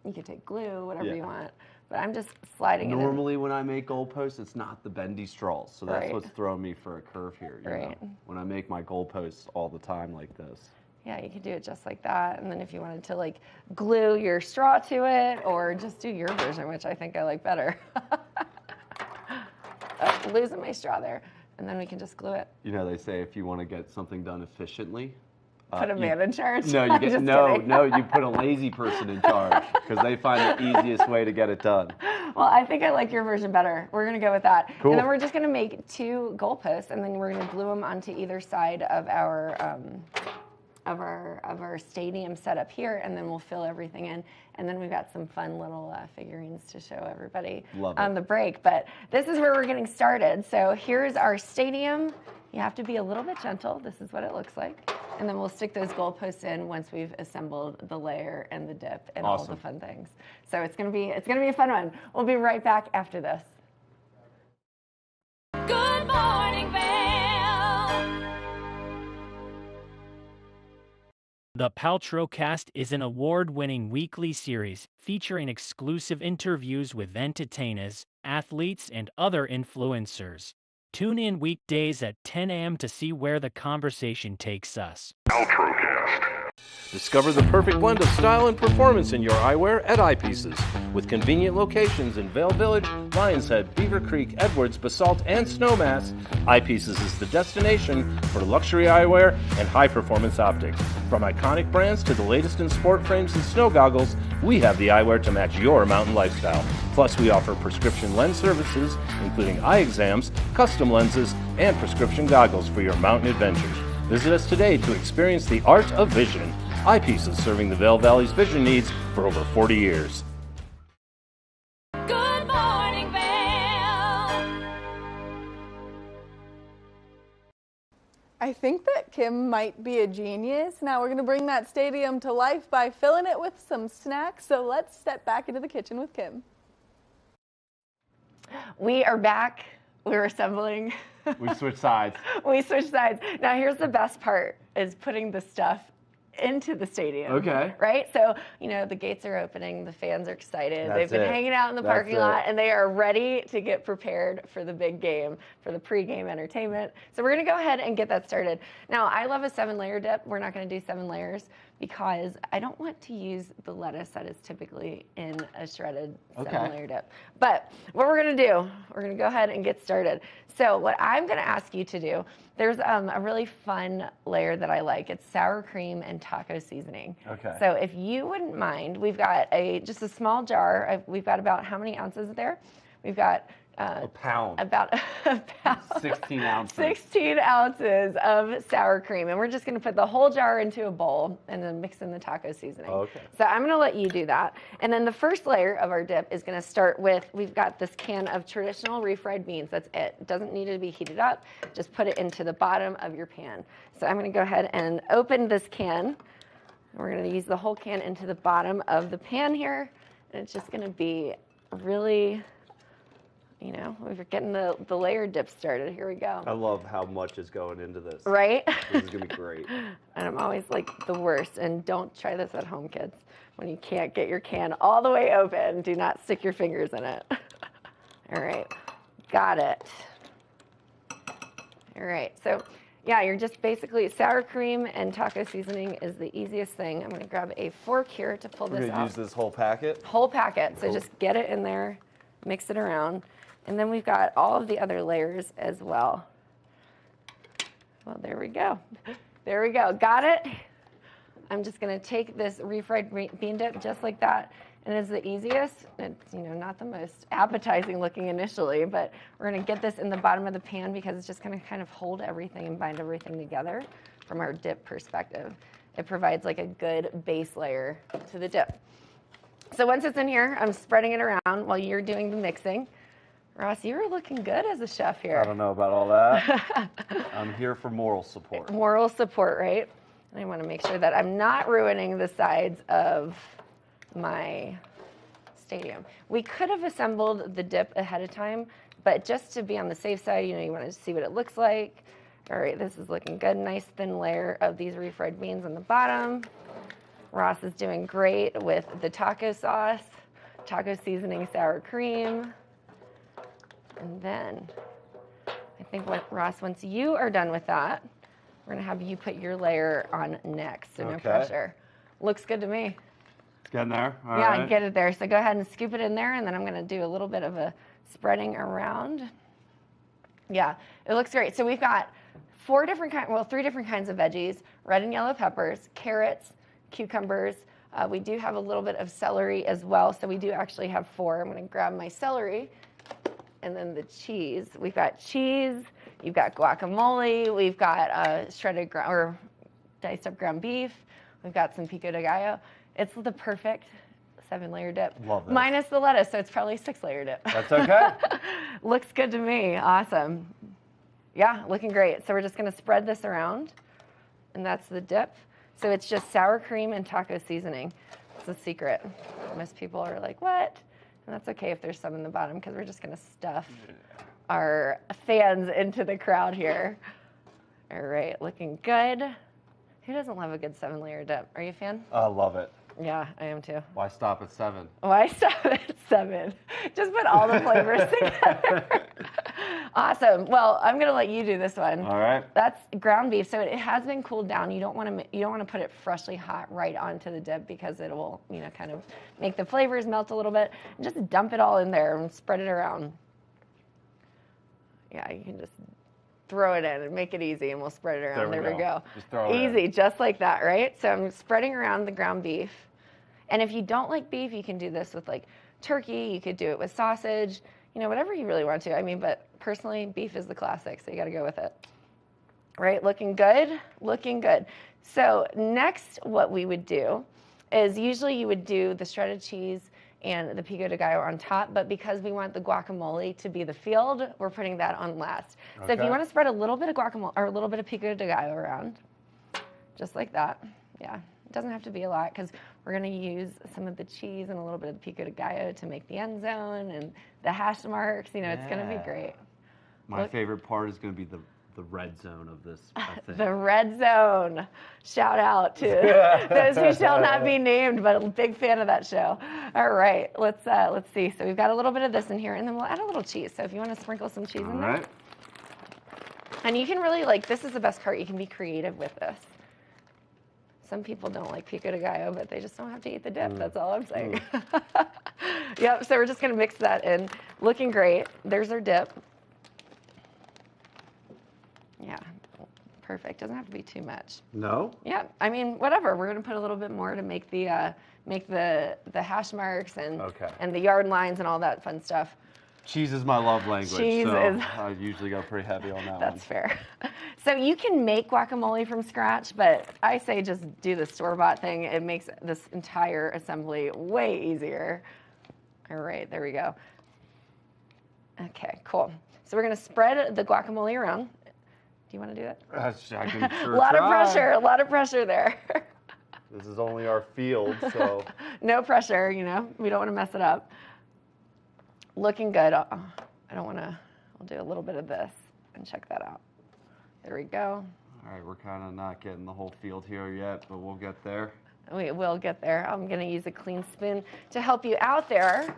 you could take glue, whatever you want. But I'm just sliding it in. Normally when I make goal posts, it's not the bendy straws. So that's Right. what's throwing me for a curve here. You know, when I make my goal posts all the time like this. Yeah, you could do it just like that. And then if you wanted to like glue your straw to it or just do your version, which I think I like better. Losing my straw there. And then we can just glue it. You know, they say if you want to get something done efficiently, Put a man in charge. No, you get Just no. kidding. You put a lazy person in charge because they find the easiest way to get it done. Well, I think I like your version better. We're gonna go with that. Cool. And then we're just gonna make 2 goalposts, and then we're gonna glue them onto either side of our stadium setup here, and then we'll fill everything in. And then we've got some fun little figurines to show everybody on the break. But this is where we're getting started. So here's our stadium. You have to be a little bit gentle. This is what it looks like. And then we'll stick those goalposts in once we've assembled the layer and the dip and all the fun things. So it's gonna be a fun one. We'll be right back after this. Good morning, Vail. The Paltrow Cast is an award-winning weekly series featuring exclusive interviews with entertainers, athletes, and other influencers. Tune in weekdays at 10 a.m. to see where the conversation takes us. Discover the perfect blend of style and performance in your eyewear at Eyepieces. With convenient locations in Vail Village, Lions Head, Beaver Creek, Edwards, Basalt, and Snowmass, Eyepieces is the destination for luxury eyewear and high-performance optics. From iconic brands to the latest in sport frames and snow goggles, we have the eyewear to match your mountain lifestyle. Plus, we offer prescription lens services, including eye exams, custom lenses, and prescription goggles for your mountain adventures. Visit us today to experience the art of vision. Eyepieces, serving the Vail Valley's vision needs for over 40 years. Good morning, Vail. I think that Kim might be a genius. Now we're going to bring that stadium to life by filling it with some snacks. So let's step back into the kitchen with Kim. We are back. We're assembling. We switched sides. We switched sides. Now here's the best part, is putting the stuff into the stadium. Okay. Right? So, you know, the gates are opening, the fans are excited. That's They've been it. hanging out in the That's parking it. lot, and they are ready to get prepared for the big game, for the pregame entertainment. So we're going to go ahead and get that started. Now, I love a 7-layer dip. We're not going to do 7 layers because I don't want to use the lettuce that is typically in a shredded 7-layer dip. But what we're going to do, we're going to go ahead and get started. So what I'm going to ask you to do, there's a really fun layer that I like. It's sour cream and taco seasoning. Okay. So if you wouldn't mind, we've got just a small jar. We've got about how many ounces there? We've got a pound. About a pound. 16 ounces. 16 ounces of sour cream. And we're just going to put the whole jar into a bowl and then mix in the taco seasoning. Okay. So I'm going to let you do that. And then the first layer of our dip is going to start with, we've got this can of traditional refried beans. That's it. It doesn't need to be heated up. Just put it into the bottom of your pan. So I'm going to go ahead and open this can. We're going to use the whole can into the bottom of the pan here. And it's just going to be really, you know, we're getting the layer dip started. Here we go. I love how much is going into this. Right? This is going to be great. And I'm always like the worst. And don't try this at home, kids. When you can't get your can all the way open, do not stick your fingers in it. All right. Got it. All right. So, yeah, you're just basically, sour cream and taco seasoning is the easiest thing. I'm going to grab a fork here to pull We're this going to out. use this whole packet? Whole packet. So Cool. just get it in there, mix it around. And then we've got all of the other layers as well. Well, there we go. There we go. Got it? I'm just going to take this refried bean dip just like that. And it's the easiest. It's, you know, not the most appetizing looking initially, but we're going to get this in the bottom of the pan because it's just going to kind of hold everything and bind everything together from our dip perspective. It provides like a good base layer to the dip. So once it's in here, I'm spreading it around while you're doing the mixing. Ross, you're looking good as a chef here. I don't know about all that. I'm here for moral support. Moral support, right? And I want to make sure that I'm not ruining the sides of my stadium. We could have assembled the dip ahead of time, but just to be on the safe side, you want to see what it looks like. All right, this is looking good. Nice thin layer of these refried beans on the bottom. Ross is doing great with the taco sauce, taco seasoning, sour cream. And then I think Ross, once you are done with that, we're gonna have you put your layer on next, so no pressure. Looks good to me. It's getting there. All yeah, right. Get it there. So go ahead and scoop it in there, and then I'm gonna do a little bit of a spreading around. Yeah, it looks great. So we've got three different kinds of veggies: red and yellow peppers, carrots, cucumbers. We do have a little bit of celery as well, so we do actually have 4. I'm gonna grab my celery. And then the cheese. We've got cheese, you've got guacamole, we've got shredded or diced up ground beef, we've got some pico de gallo. It's the perfect 7-layer dip. Love this. Minus the lettuce, so it's probably 6-layer dip. That's okay. Looks good to me. Awesome. Yeah, looking great. So we're just gonna spread this around, and that's the dip. So it's just sour cream and taco seasoning. It's a secret. Most people are like, what? And that's okay if there's some in the bottom, because we're just gonna stuff our fans into the crowd here. All right, looking good. Who doesn't love a good 7-layer dip? Are you a fan? I love it. Yeah, I am too. Why stop at 7? Why stop at 7? Just put all the flavors together. Awesome. Well, I'm gonna let you do this one. All right. That's ground beef, so it has been cooled down. You don't want to put it freshly hot right onto the dip, because it will, kind of make the flavors melt a little bit. And just dump it all in there and spread it around. Yeah, you can just throw it in and make it easy, and we'll spread it around. There we go. Just throw it Easy, in. just like that, right? So I'm spreading around the ground beef. And if you don't like beef, you can do this with like turkey. You could do it with sausage. Whatever you really want to. But personally, beef is the classic, so you got to go with it. Right, looking good, looking good. So next, what we would do is usually you would do the shredded cheese and the pico de gallo on top, but because we want the guacamole to be the field, we're putting that on last. So if you want to spread a little bit of guacamole or a little bit of pico de gallo around, just like that. Yeah, it doesn't have to be a lot, because we're going to use some of the cheese and a little bit of the pico de gallo to make the end zone and the hash marks. It's going to be great. My favorite part is going to be the red zone of this, I think. The red zone. Shout out to those who shall not be named, but a big fan of that show. All right, let's see. So we've got a little bit of this in here, and then we'll add a little cheese. So if you want to sprinkle some cheese in there. And you can really, this is the best part, you can be creative with this. Some people don't like pico de gallo, but they just don't have to eat the dip. That's all I'm saying. Yep, so we're just gonna mix that in. Looking great. There's our dip. Yeah, perfect. Doesn't have to be too much. No? Yeah, whatever. We're gonna put a little bit more to make the hash marks and the yard lines and all that fun stuff. Cheese is my love language, Cheese so is... I usually go pretty heavy on that one. That's fair. So you can make guacamole from scratch, but I say just do the store-bought thing. It makes this entire assembly way easier. All right, there we go. Okay, cool. So we're gonna spread the guacamole around. Do you want to do it? I can sure A lot try. of pressure there. This is only our field, so. No pressure, we don't want to mess it up. Looking good. I don't want to, I'll do a little bit of this and check that out. There we go. All right, we're kind of not getting the whole field here yet, but we'll get there. We will get there. I'm going to use a clean spoon to help you out there.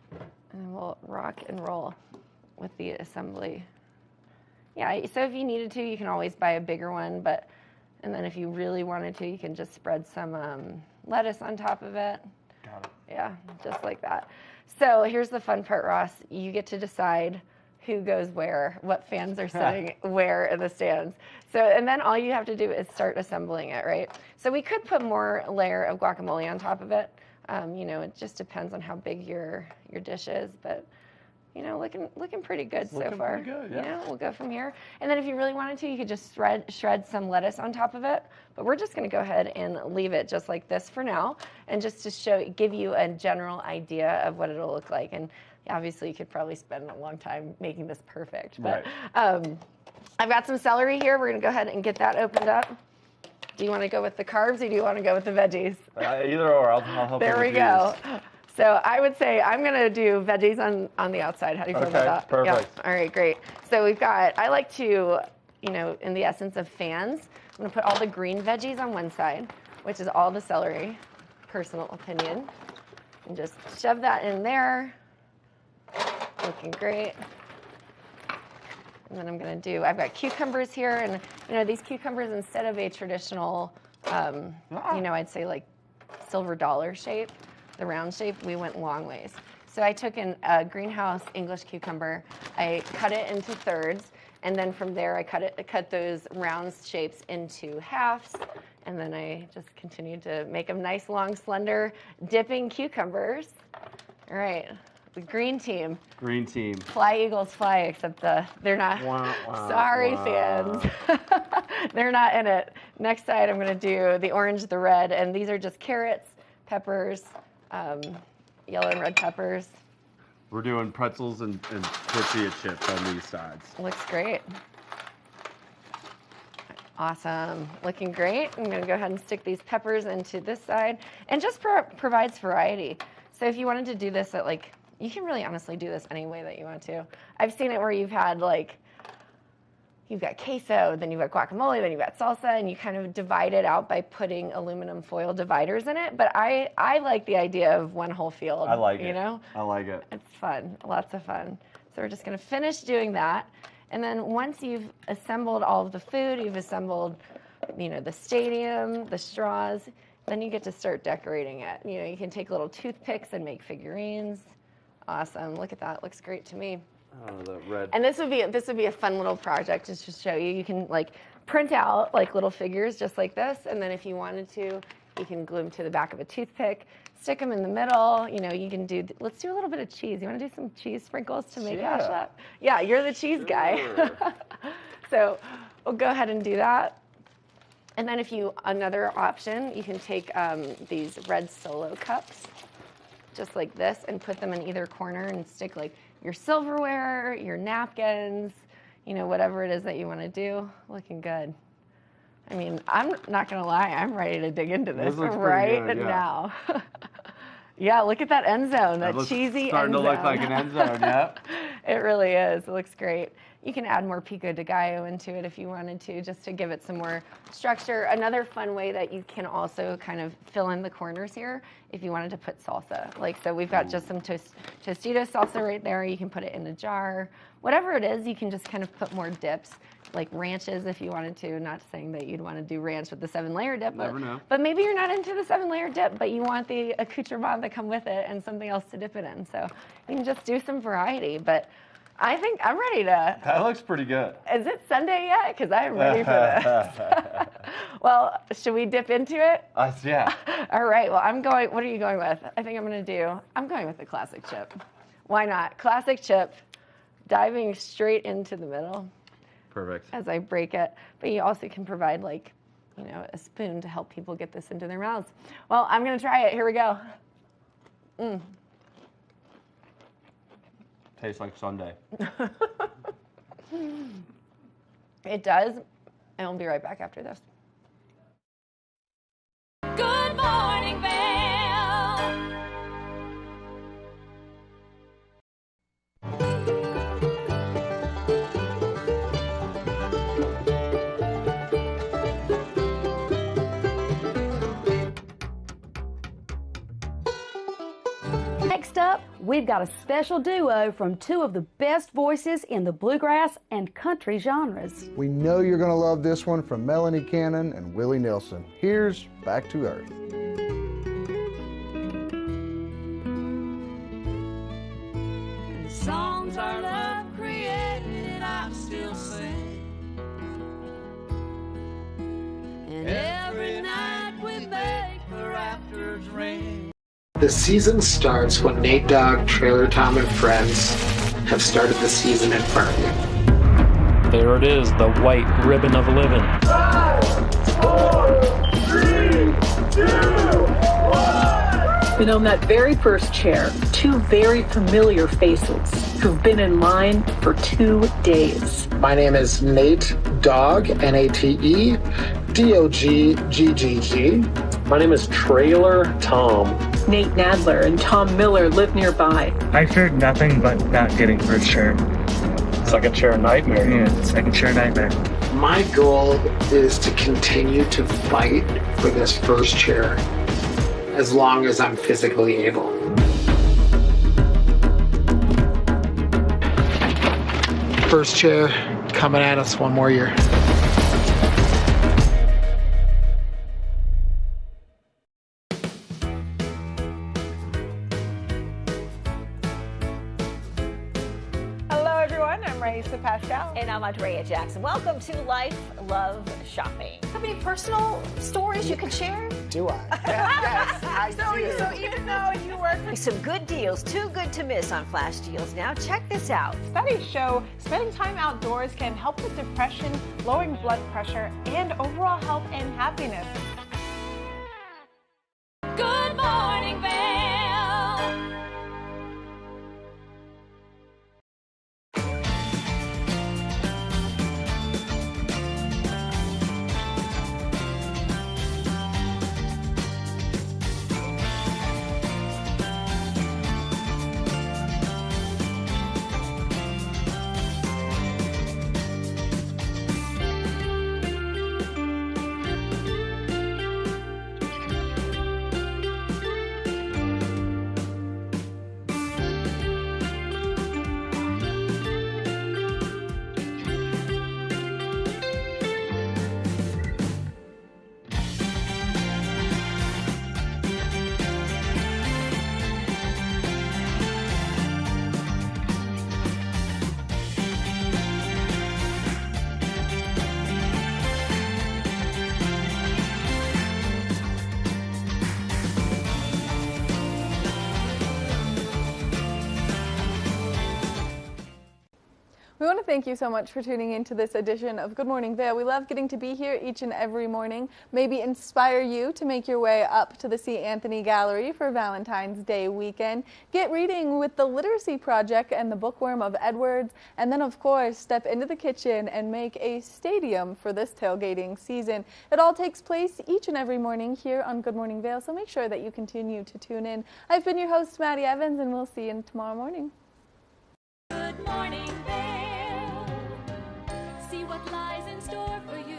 And then we'll rock and roll with the assembly. Yeah, so if you needed to, you can always buy a bigger one, and then if you really wanted to, you can just spread some lettuce on top of it. Got it. Yeah, just like that. So here's the fun part, Ross. You get to decide who goes where, what fans are sitting where in the stands. So, and then all you have to do is start assembling it, right? So we could put more layer of guacamole on top of it. It just depends on how big your dish is, but looking pretty good so far. Looking pretty good, yeah. We'll go from here. And then if you really wanted to, you could just shred some lettuce on top of it. But we're just gonna go ahead and leave it just like this for now, and just to give you a general idea of what it'll look like. And obviously you could probably spend a long time making this perfect. But I've got some celery here. We're gonna go ahead and get that opened up. Do you wanna go with the carbs, or do you wanna go with the veggies? Either or, I'll help you. There we go. So I would say I'm gonna do veggies on the outside. How do you feel about that? Perfect. Yeah. All right, great. So we've got, I like to, you know, in the essence of fans, I'm gonna put all the green veggies on one side, which is all the celery, personal opinion, and just shove that in there. Looking great. And then I'm going to do, I've got cucumbers here, and you know, these cucumbers, instead of a traditional, you know, I'd say like silver dollar shape, the round shape, we went long ways. So I took a greenhouse English cucumber, I cut it into thirds, and then from there I cut those round shapes into halves, and then I just continued to make them nice, long, slender, dipping cucumbers. All right. The green team. Green team. Fly Eagles fly, except they're not. Sorry, fans. They're not in it. Next side, I'm going to do the orange, the red, and these are just carrots, peppers, yellow and red peppers. We're doing pretzels and tortilla chips on these sides. Looks great. Awesome. Looking great. I'm going to go ahead and stick these peppers into this side, and just provides variety. So if you wanted to do this at like, you can really honestly do this any way that you want to. I've seen it where you've had like, you've got queso, then you've got guacamole, then you've got salsa, and you kind of divide it out by putting aluminum foil dividers in it. But I like the idea of one whole field. I like it. You know? I like it. It's fun, lots of fun. So we're just gonna finish doing that. And then once you've assembled all of the food, you've assembled, you know, the stadium, the straws, then you get to start decorating it. You know, you can take little toothpicks and make figurines. Awesome, look at that, looks great to me. Oh, the red. And this would be a fun little project just to show you. You can like print out like little figures just like this, and then if you wanted to, you can glue them to the back of a toothpick, stick them in the middle. You know, you can do, let's do a little bit of cheese. You want to do some cheese sprinkles to make Ash that? Yeah, you're the cheese guy. So we'll go ahead and do that. And then another option, you can take these red Solo cups, just like this, and put them in either corner and stick like your silverware, your napkins, you know, whatever it is that you want to do. Looking good. I mean, I'm not going to lie, I'm ready to dig into this right good, now. Yeah, look at that end zone, that cheesy end zone. Starting to look like an end zone, yeah. It really is. It looks great. You can add more pico de gallo into it if you wanted to, just to give it some more structure. Another fun way that you can also kind of fill in the corners here, if you wanted to put salsa. Like, so we've got just some Tostitos salsa right there. You can put it in a jar. Whatever it is, you can just kind of put more dips, like ranches if you wanted to. Not saying that you'd want to do ranch with the 7-layer dip, but maybe you're not into the 7-layer dip, but you want the accoutrement that come with it and something else to dip it in. So you can just do some variety. But I think I'm ready to. That looks pretty good. Is it Sunday yet? Because I'm ready for this. Well, should we dip into it? Yeah. All right. Well, what are you going with? I think I'm going with the classic chip. Why not? Classic chip, diving straight into the middle. Perfect. As I break it. But you also can provide like, you know, a spoon to help people get this into their mouths. Well, I'm going to try it. Here we go. Tastes like Sunday. It does, and we'll be right back after this. Good morning, Vail. Next up, we've got a special duo from two of the best voices in the bluegrass and country genres. We know you're going to love this one from Melanie Cannon and Willie Nelson. Here's Back to Earth. The songs our love created, I still sing. And every night we make the rafters ring. The season starts when Nate Dogg, Trailer Tom, and friends have started the season at Farley. There it is, the white ribbon of living. 5, 4, 3, 2, 1. And on that very first chair, two very familiar faces who've been in line for 2 days. My name is Nate Dogg, N-A-T-E, D-O-G-G-G-G. My name is Trailer Tom. Nate Nadler and Tom Miller live nearby. I feared nothing but not getting first chair. Second chair nightmare. Yeah, second chair nightmare. My goal is to continue to fight for this first chair as long as I'm physically able. First chair coming at us one more year. Hello, everyone. I'm Raisa Pascal. And I'm Andrea Jackson. Welcome to Life, Love, Shopping. Have any personal stories you can share? Do I? Yes, I do. So even though you work for some good deals, too good to miss on Flash Deals now. Check this out. Studies show spending time outdoors can help with depression, lowering blood pressure, and overall health and happiness. Good morning, Vail. We want to thank you so much for tuning in to this edition of Good Morning Vail. We love getting to be here each and every morning, maybe inspire you to make your way up to the C. Anthony Gallery for Valentine's Day weekend, get reading with the Literacy Project and the Bookworm of Edwards, and then of course step into the kitchen and make a stadium for this tailgating season. It all takes place each and every morning here on Good Morning Vail, so make sure that you continue to tune in. I've been your host, Maddie Evans, and we'll see you tomorrow morning. Good morning, Vail. See what lies in store for you.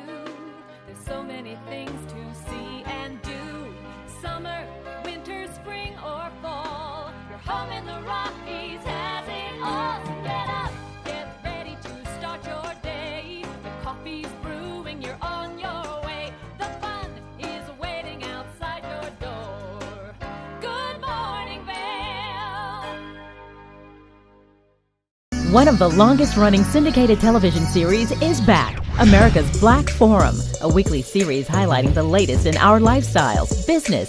There's so many things to see and do. Summer, winter, spring, or fall. Your home in the Rockies has it all. So get up, get ready to start your day. The coffee's brewing, you're on your way. The fun is waiting outside your door. Good morning, Vail. One of the longest-running syndicated television series is back, America's Black Forum, a weekly series highlighting the latest in our lifestyles, business,